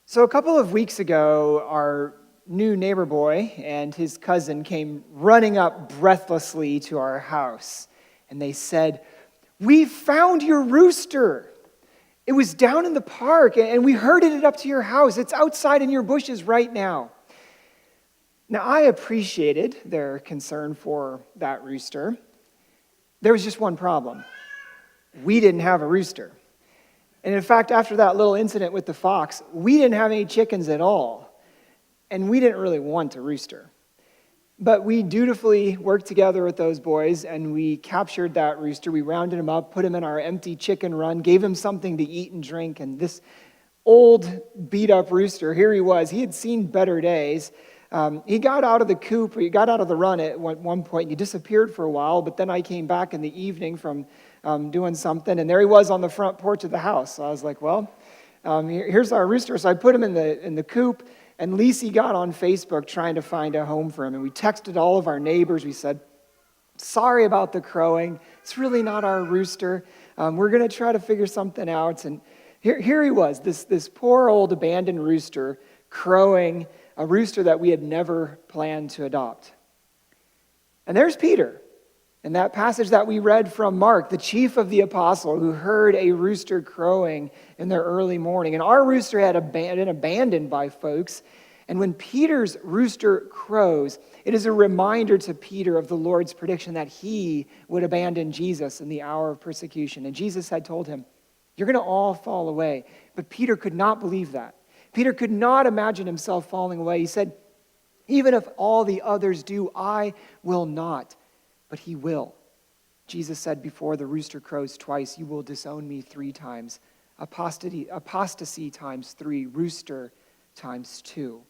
So a couple of weeks ago, our new neighbor boy and his cousin came running up breathlessly to our house. And they said, "We found your rooster. It was down in the park, and we herded it up to your house. It's outside in your bushes right now." Now, I appreciated their concern for that rooster. There was just one problem. We didn't have a rooster. And in fact, after that little incident with the fox, we didn't have any chickens at all. And we didn't really want a rooster. But we dutifully worked together with those boys, and we captured that rooster. We rounded him up, put him in our empty chicken run, gave him something to eat and drink. And this old, beat-up rooster, here he was. He had seen better days. He got out of the coop, he got out of the run at one point, and he disappeared for a while. But then I came back in the evening from doing something, and there he was on the front porch of the house. So I was like, well, here's our rooster. So I put him in the coop, and Lisi got on Facebook trying to find a home for him. And we texted all of our neighbors. We said, sorry about the crowing. It's really not our rooster. We're going to try to figure something out. And here he was, this poor old abandoned rooster crowing, a rooster that we had never planned to adopt. And there's Peter. In that passage that we read from Mark, the chief of the apostle who heard a rooster crowing in the early morning. And our rooster had been abandoned by folks. And when Peter's rooster crows, it is a reminder to Peter of the Lord's prediction that he would abandon Jesus in the hour of persecution. And Jesus had told him, you're going to all fall away. But Peter could not believe that. Peter could not imagine himself falling away. He said, even if all the others do, I will not. But he will. Jesus said, before the rooster crows twice, you will disown me 3 times. Apostasy times 3, rooster times 2.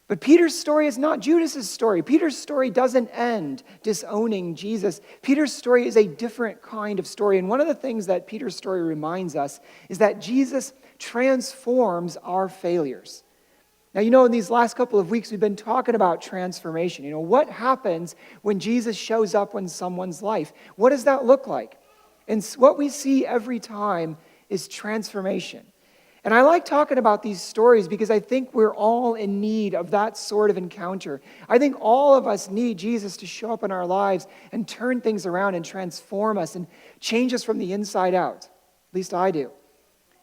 But Peter's story is not Judas's story. Peter's story doesn't end disowning Jesus. Peter's story is a different kind of story. And one of the things that Peter's story reminds us is that Jesus transforms our failures. Now, in these last couple of weeks, we've been talking about transformation. What happens when Jesus shows up in someone's life? What does that look like? And what we see every time is transformation. And I like talking about these stories because I think we're all in need of that sort of encounter. I think all of us need Jesus to show up in our lives and turn things around and transform us and change us from the inside out. At least I do.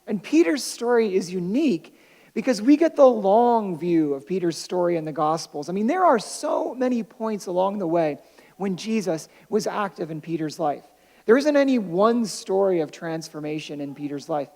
And Peter's story is unique because we get the long view of Peter's story in the Gospels. I mean, there are so many points along the way when Jesus was active in Peter's life. There isn't any one story of transformation in Peter's life.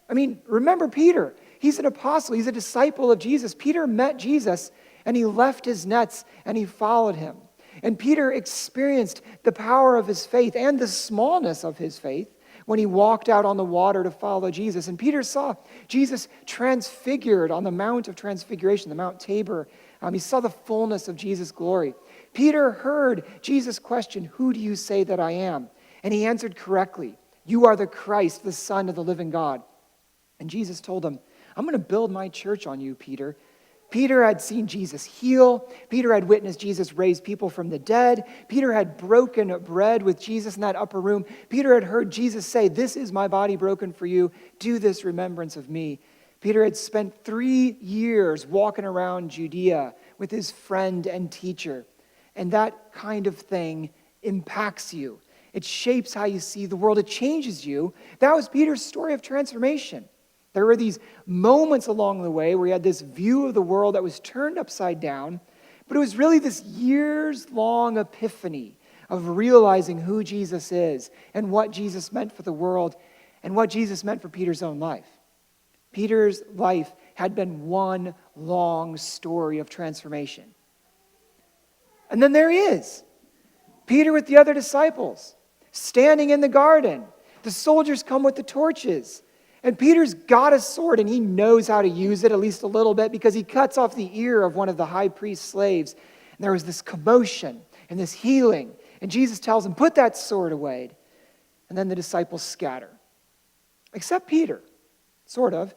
I mean, remember Peter. He's an apostle. He's a disciple of Jesus. Peter met Jesus, and he left his nets, and he followed him. And Peter experienced the power of his faith and the smallness of his faith when he walked out on the water to follow Jesus. And Peter saw Jesus transfigured on the Mount of Transfiguration, the Mount Tabor. He saw the fullness of Jesus' glory. Peter heard Jesus' question, who do you say that I am? And he answered correctly, you are the Christ, the Son of the living God. And Jesus told him, I'm going to build my church on you, Peter. Peter had seen Jesus heal. Peter had witnessed Jesus raise people from the dead. Peter had broken bread with Jesus in that upper room. Peter had heard Jesus say, this is my body broken for you. Do this remembrance of me. Peter had spent 3 years walking around Judea with his friend and teacher. And that kind of thing impacts you. It shapes how you see the world. It changes you. That was Peter's story of transformation. There were these moments along the way where he had this view of the world that was turned upside down, but it was really this years-long epiphany of realizing who Jesus is and what Jesus meant for the world and what Jesus meant for Peter's own life. Peter's life had been one long story of transformation. And then there he is, Peter with the other disciples, standing in the garden. The soldiers come with the torches. And Peter's got a sword, and he knows how to use it, at least a little bit, because he cuts off the ear of one of the high priest's slaves. And there was this commotion and this healing. And Jesus tells him, put that sword away. And then the disciples scatter. Except Peter, sort of.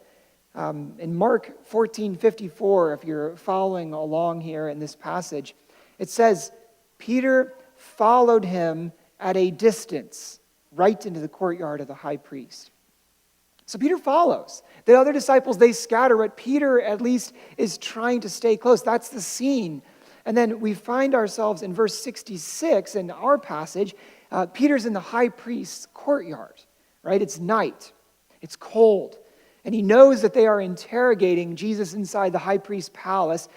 In Mark 14:54, if you're following along here in this passage, it says, Peter followed him at a distance, right into the courtyard of the high priest. So Peter follows. The other disciples, they scatter, but Peter at least is trying to stay close. That's the scene. And then we find ourselves in verse 66 in our passage. Peter's in the high priest's courtyard, right? It's night. It's cold. And he knows that they are interrogating Jesus inside the high priest's palace.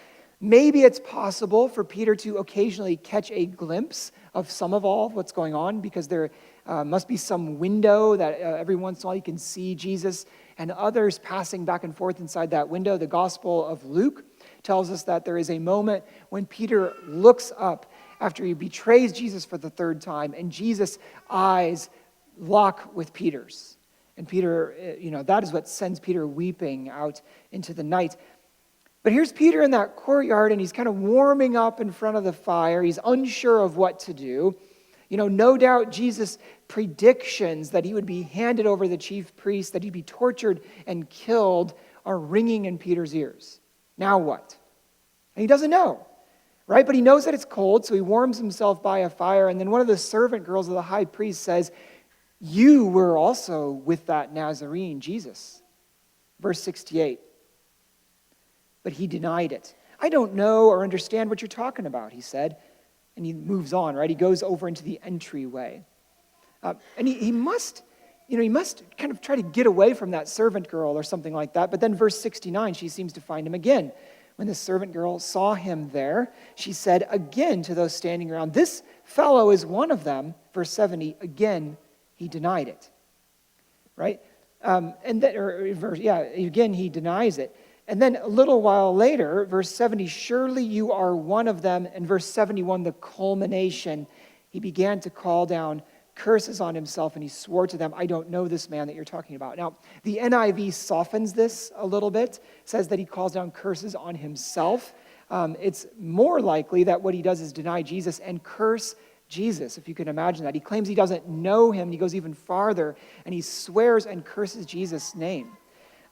Maybe it's possible for Peter to occasionally catch a glimpse of some of all of what's going on, because there must be some window that every once in a while you can see Jesus and others passing back and forth inside that window. The Gospel of Luke tells us that there is a moment when Peter looks up after he betrays Jesus for the third time, and Jesus' eyes lock with Peter's. And Peter, that is what sends Peter weeping out into the night. But here's Peter in that courtyard, and he's kind of warming up in front of the fire. He's unsure of what to do. No doubt Jesus' predictions that he would be handed over to the chief priest, that he'd be tortured and killed, are ringing in Peter's ears. Now what? And he doesn't know, right? But he knows that it's cold, so he warms himself by a fire. And then one of the servant girls of the high priest says, "You were also with that Nazarene, Jesus." Verse 68. But he denied it. "I don't know or understand what you're talking about," he said. And he moves on, right? He goes over into the entryway. And he must kind of try to get away from that servant girl or something like that. But then verse 69, she seems to find him again. When the servant girl saw him there, she said again to those standing around, "This fellow is one of them." Verse 70, again, he denied it. Right? Again, he denies it. And then a little while later, verse 70, "Surely you are one of them." And verse 71, the culmination, he began to call down curses on himself, and he swore to them, "I don't know this man that you're talking about." Now, the NIV softens this a little bit, says that he calls down curses on himself. It's more likely that what he does is deny Jesus and curse Jesus, if you can imagine that. He claims he doesn't know him. He goes even farther, and he swears and curses Jesus' name.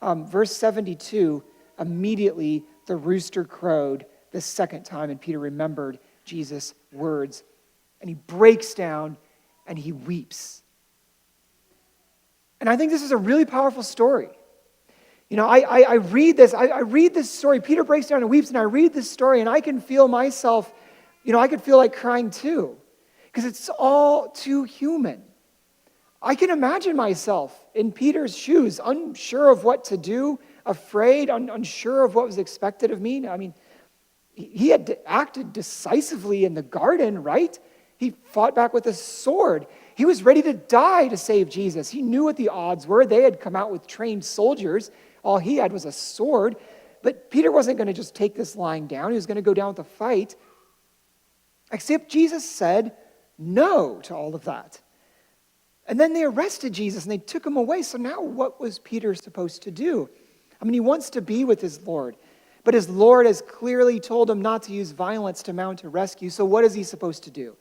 Verse 72, immediately the rooster crowed the second time, and Peter remembered Jesus' words. And he breaks down and he weeps. And I think this is a really powerful story. I read this. I read this story. Peter breaks down and weeps, and I read this story, and I can feel myself, I could feel like crying too, because it's all too human. I can imagine myself in Peter's shoes, unsure of what to do, afraid, unsure of what was expected of me. I mean, he had acted decisively in the garden, right? He fought back with a sword. He was ready to die to save Jesus. He knew what the odds were. They had come out with trained soldiers. All he had was a sword. But Peter wasn't going to just take this lying down. He was going to go down with a fight. Except Jesus said no to all of that. And then they arrested Jesus and they took him away. So now what was Peter supposed to do? I mean, he wants to be with his Lord. But his Lord has clearly told him not to use violence to mount a rescue. So what is he supposed to do?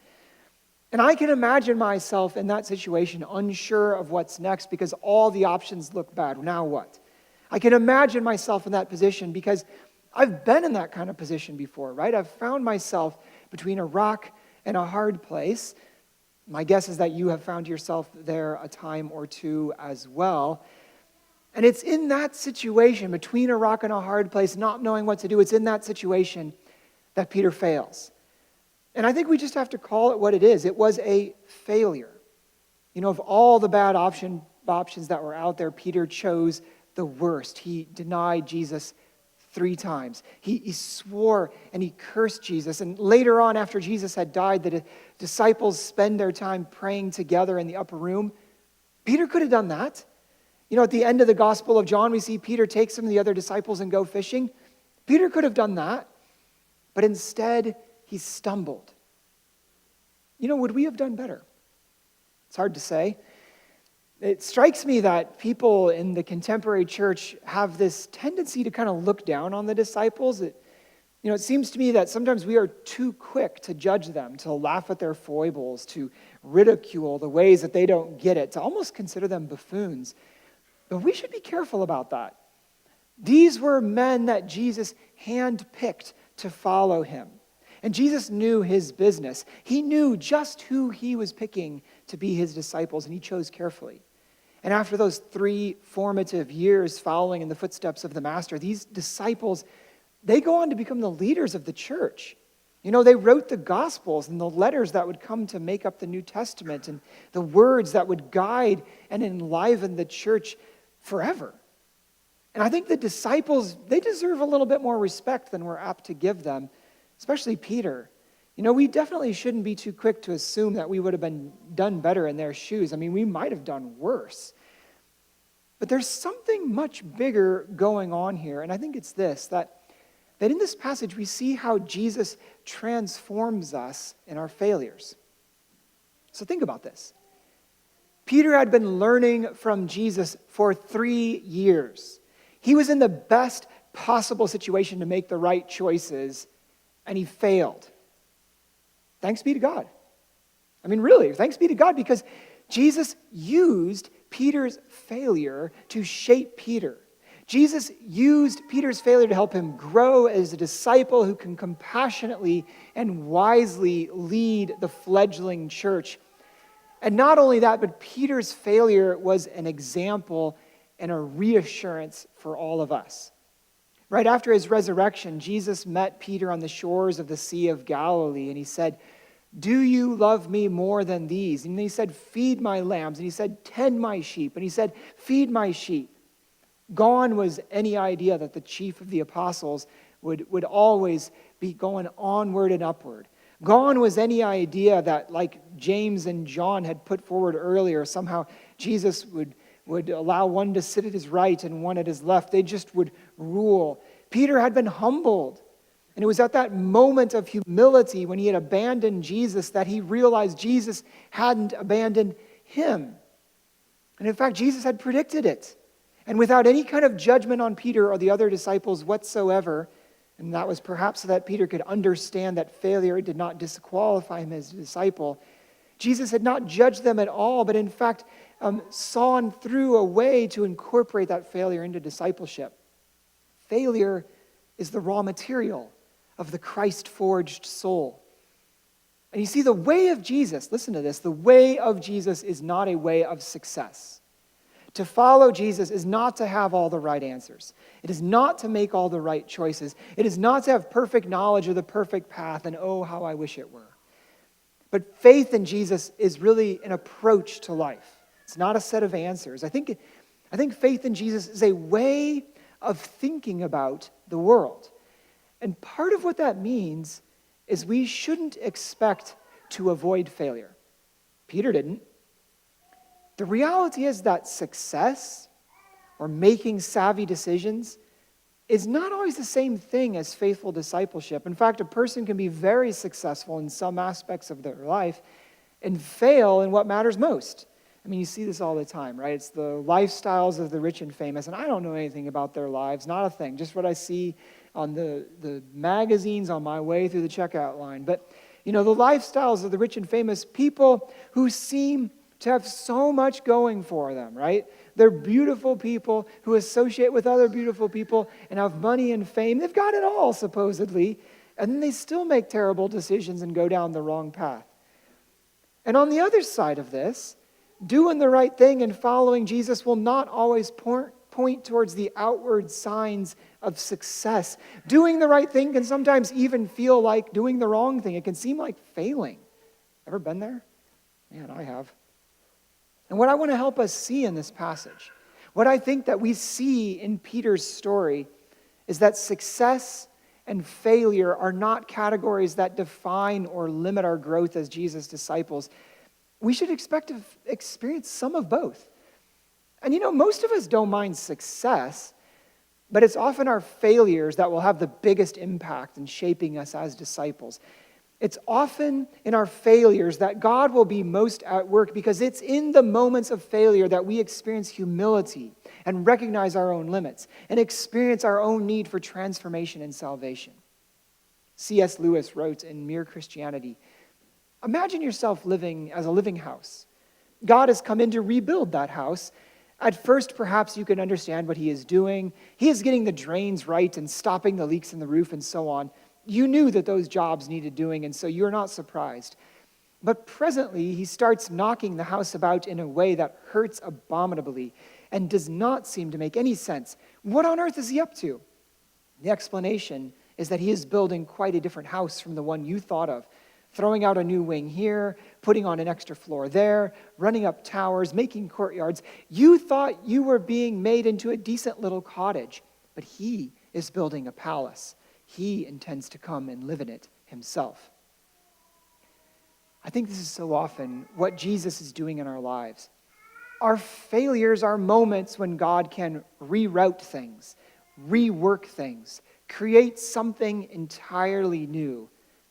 And I can imagine myself in that situation, unsure of what's next, because all the options look bad. Now what? I can imagine myself in that position because I've been in that kind of position before, right? I've found myself between a rock and a hard place. My guess is that you have found yourself there a time or two as well. And it's in that situation, between a rock and a hard place, not knowing what to do, it's in that situation that Peter fails. And I think we just have to call it what it is. It was a failure. Of all the bad options that were out there, Peter chose the worst. He denied Jesus 3 times. He swore and he cursed Jesus. And later on, after Jesus had died, the disciples spend their time praying together in the upper room. Peter could have done that. At the end of the Gospel of John, we see Peter take some of the other disciples and go fishing. Peter could have done that. But instead, he stumbled. Would we have done better? It's hard to say. It strikes me that people in the contemporary church have this tendency to kind of look down on the disciples. It seems to me that sometimes we are too quick to judge them, to laugh at their foibles, to ridicule the ways that they don't get it, to almost consider them buffoons. But we should be careful about that. These were men that Jesus handpicked to follow him. And Jesus knew his business. He knew just who he was picking to be his disciples, and he chose carefully. And after those 3 formative years following in the footsteps of the Master, these disciples, they go on to become the leaders of the church. They wrote the Gospels and the letters that would come to make up the New Testament and the words that would guide and enliven the church forever. And I think the disciples, they deserve a little bit more respect than we're apt to give them, especially Peter. We definitely shouldn't be too quick to assume that we would have been done better in their shoes. I mean, we might have done worse. But there's something much bigger going on here, and I think it's this, that in this passage we see how Jesus transforms us in our failures. So think about this. Peter had been learning from Jesus for 3 years. He was in the best possible situation to make the right choices, and he failed. Thanks be to God. I mean, really, thanks be to God, because Jesus used Peter's failure to shape Peter. Jesus used Peter's failure to help him grow as a disciple who can compassionately and wisely lead the fledgling church. And not only that, but Peter's failure was an example and a reassurance for all of us. Right after his resurrection, Jesus met Peter on the shores of the Sea of Galilee, and he said, "Do you love me more than these?" And he said, "Feed my lambs." And he said, "Tend my sheep." And he said, "Feed my sheep." Gone was any idea that the chief of the apostles would always be going onward and upward. Gone was any idea that, like James and John had put forward earlier, somehow Jesus would allow one to sit at his right and one at his left. They just would rule. Peter had been humbled. And it was at that moment of humility when he had abandoned Jesus that he realized Jesus hadn't abandoned him. And in fact, Jesus had predicted it. And without any kind of judgment on Peter or the other disciples whatsoever, and that was perhaps so that Peter could understand that failure did not disqualify him as a disciple, Jesus had not judged them at all, but in fact sawn through a way to incorporate that failure into discipleship. Failure is the raw material of the Christ-forged soul. And you see, the way of Jesus, listen to this, the way of Jesus is not a way of success. To follow Jesus is not to have all the right answers. It is not to make all the right choices. It is not to have perfect knowledge of the perfect path, and oh, how I wish it were. But faith in Jesus is really an approach to life. It's not a set of answers. I think faith in Jesus is a way of thinking about the world. And part of what that means is we shouldn't expect to avoid failure. Peter didn't. The reality is that success or making savvy decisions is not always the same thing as faithful discipleship. In fact, a person can be very successful in some aspects of their life and fail in what matters most. I mean, you see this all the time, right? It's the lifestyles of the rich and famous, and I don't know anything about their lives, not a thing, just what I see on the magazines on my way through the checkout line. But, the lifestyles of the rich and famous, people who seem to have so much going for them, right? They're beautiful people who associate with other beautiful people and have money and fame. They've got it all, supposedly, and then they still make terrible decisions and go down the wrong path. And on the other side of this, doing the right thing and following Jesus will not always point towards the outward signs of success. Doing the right thing can sometimes even feel like doing the wrong thing. It can seem like failing. Ever been there? Man, I have. And what I want to help us see in this passage, what I think that we see in Peter's story, is that success and failure are not categories that define or limit our growth as Jesus' disciples. We should expect to experience some of both. And most of us don't mind success, but it's often our failures that will have the biggest impact in shaping us as disciples. It's often in our failures that God will be most at work, because it's in the moments of failure that we experience humility and recognize our own limits and experience our own need for transformation and salvation. C.S. Lewis wrote in Mere Christianity, "Imagine yourself living as a living house. God has come in to rebuild that house. At first, perhaps you can understand what he is doing. He is getting the drains right and stopping the leaks in the roof and so on. You knew that those jobs needed doing, and so you're not surprised. But presently, he starts knocking the house about in a way that hurts abominably and does not seem to make any sense. What on earth is he up to? The explanation is that he is building quite a different house from the one you thought of, throwing out a new wing here, putting on an extra floor there, running up towers, making courtyards. You thought you were being made into a decent little cottage, but he is building a palace. He intends to come and live in it himself. I think this is so often what Jesus is doing in our lives. Our failures are moments when God can reroute things, rework things, create something entirely new.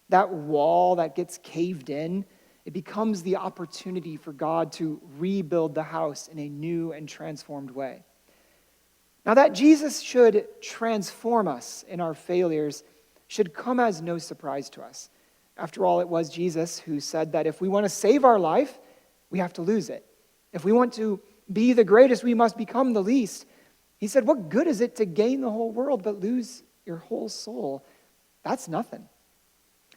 That wall that gets caved in, it becomes the opportunity for God to rebuild the house in a new and transformed way. Now, that Jesus should transform us in our failures should come as no surprise to us. After all, it was Jesus who said that if we want to save our life, we have to lose it. If we want to be the greatest, we must become the least. He said, what good is it to gain the whole world but lose your whole soul? That's nothing.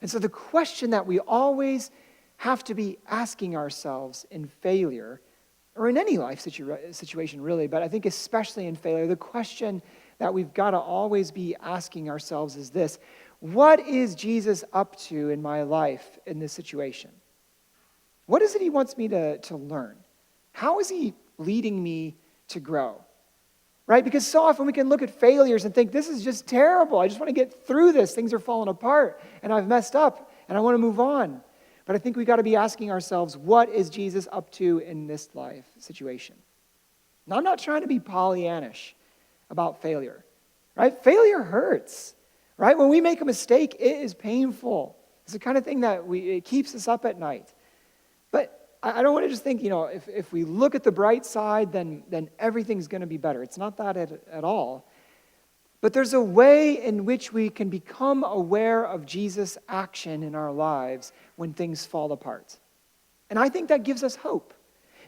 And so the question that we always have to be asking ourselves in failure, or in any life situation really, but I think especially in failure, the question that we've got to always be asking ourselves is this: what is Jesus up to in my life in this situation? What is it he wants me to learn? How is he leading me to grow? Right? Because so often we can look at failures and think, this is just terrible. I just want to get through this. Things are falling apart and I've messed up and I want to move on. But I think we've got to be asking ourselves, what is Jesus up to in this life situation? Now, I'm not trying to be Pollyannish about failure. Right? Failure hurts. Right? When we make a mistake, it is painful. It's the kind of thing that it keeps us up at night. But I don't want to just think, if we look at the bright side, then everything's going to be better. It's not that at all. But there's a way in which we can become aware of Jesus' action in our lives when things fall apart. And I think that gives us hope,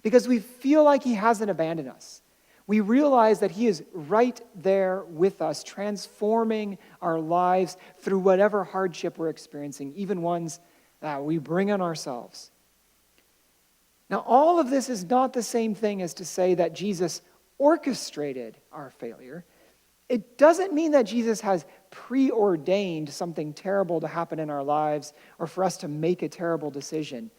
because we feel like he hasn't abandoned us. We realize that he is right there with us, transforming our lives through whatever hardship we're experiencing, even ones that we bring on ourselves. Now, all of this is not the same thing as to say that Jesus orchestrated our failure. It doesn't mean that Jesus has preordained something terrible to happen in our lives or for us to make a terrible decision.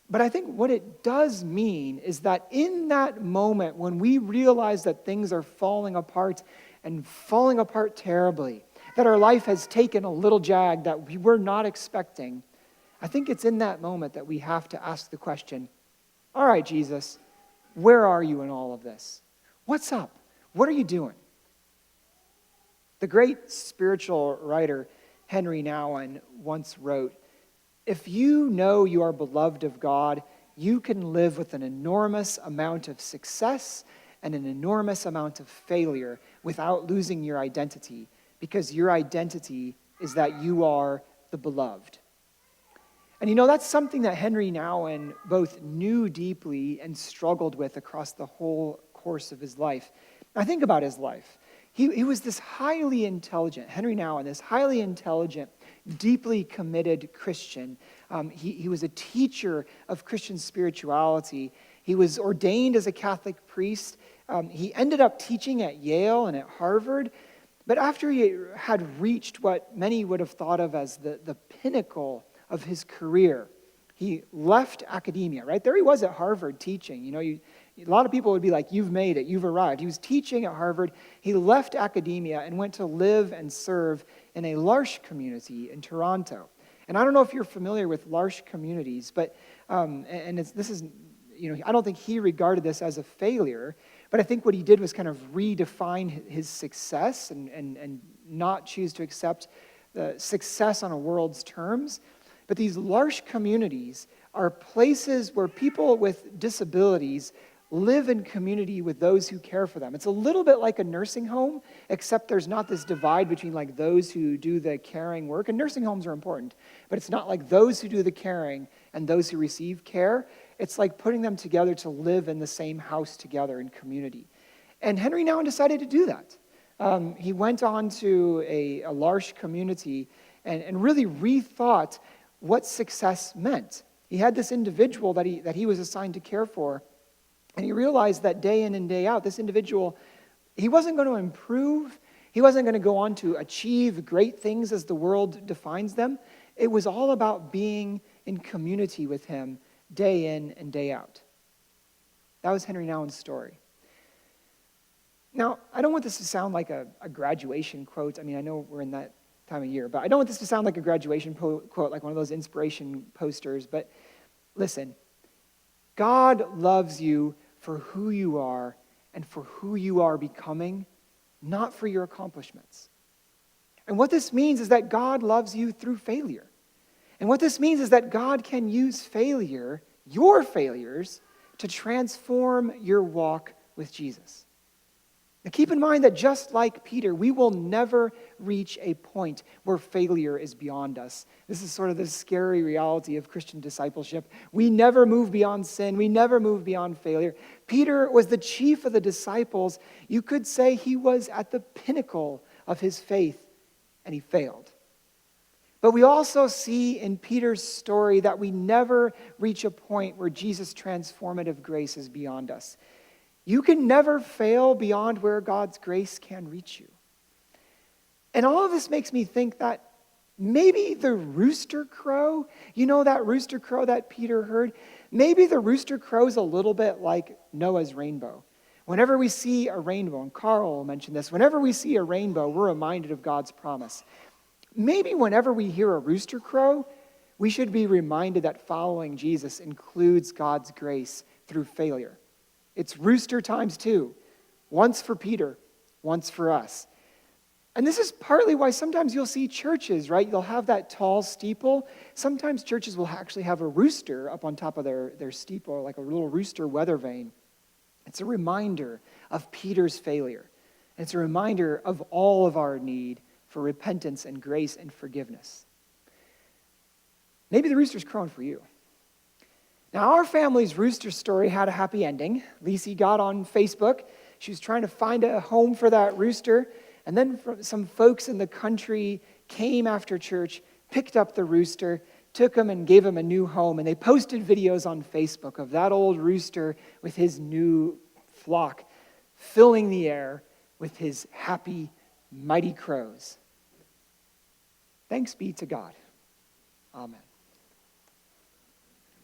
But I think what it does mean is that in that moment when we realize that things are falling apart and falling apart terribly, that our life has taken a little jag that we were not expecting, I think it's in that moment that we have to ask the question, all right, Jesus, where are you in all of this? What's up? What are you doing? The great spiritual writer Henry Nouwen once wrote, if you know you are beloved of God, you can live with an enormous amount of success and an enormous amount of failure without losing your identity, because your identity is that you are the beloved. And that's something that Henry Nouwen both knew deeply and struggled with across the whole course of his life. Now think about his life. He was this highly intelligent, Henry Nouwen, this highly intelligent, deeply committed Christian. He was a teacher of Christian spirituality. He was ordained as a Catholic priest. He ended up teaching at Yale and at Harvard. But after he had reached what many would have thought of as the pinnacle of his career, he left academia, right? There he was at Harvard teaching. A lot of people would be like, you've made it, you've arrived. He was teaching at Harvard. He left academia and went to live and serve in a L'Arche community in Toronto. And I don't know if you're familiar with L'Arche communities, but I don't think he regarded this as a failure, but I think what he did was kind of redefine his success and not choose to accept the success on a world's terms. But these L'Arche communities are places where people with disabilities live in community with those who care for them. It's a little bit like a nursing home, except there's not this divide between like those who do the caring work. And nursing homes are important, but it's not like those who do the caring and those who receive care. It's like putting them together to live in the same house together in community. And Henry Nouwen decided to do that. He went on to a L'Arche community and really rethought what success meant. He had this individual that he was assigned to care for, and he realized that day in and day out, this individual, he wasn't going to improve. He wasn't going to go on to achieve great things as the world defines them. It was all about being in community with him day in and day out. That was Henry Nouwen's story. Now, I don't want this to sound like a graduation quote. I mean, I know we're in that time of year, but I don't want this to sound like a graduation quote, like one of those inspiration posters. But listen, God loves you for who you are and for who you are becoming, not for your accomplishments. And what this means is that God loves you through failure. And what this means is that God can use failure, your failures, to transform your walk with Jesus. Now keep in mind that just like Peter, we will never reach a point where failure is beyond us. This is sort of the scary reality of Christian discipleship. We never move beyond sin. We never move beyond failure. Peter was the chief of the disciples. You could say he was at the pinnacle of his faith, and he failed. But we also see in Peter's story that we never reach a point where Jesus' transformative grace is beyond us. You can never fail beyond where God's grace can reach you. And all of this makes me think that maybe the rooster crow, you know that rooster crow that Peter heard? Maybe the rooster crow's a little bit like Noah's rainbow. Whenever we see a rainbow, and Carl mentioned this, whenever we see a rainbow, we're reminded of God's promise. Maybe whenever we hear a rooster crow, we should be reminded that following Jesus includes God's grace through failure. It's rooster times two. Once for Peter, once for us. And this is partly why sometimes you'll see churches, right? You'll have that tall steeple. Sometimes churches will actually have a rooster up on top of their steeple, like a little rooster weather vane. It's a reminder of Peter's failure. And it's a reminder of all of our need for repentance and grace and forgiveness. Maybe the rooster's crowing for you. Now, our family's rooster story had a happy ending. Lisi got on Facebook. She was trying to find a home for that rooster. And then some folks in the country came after church, picked up the rooster, took him and gave him a new home. And they posted videos on Facebook of that old rooster with his new flock filling the air with his happy, mighty crows. Thanks be to God. Amen.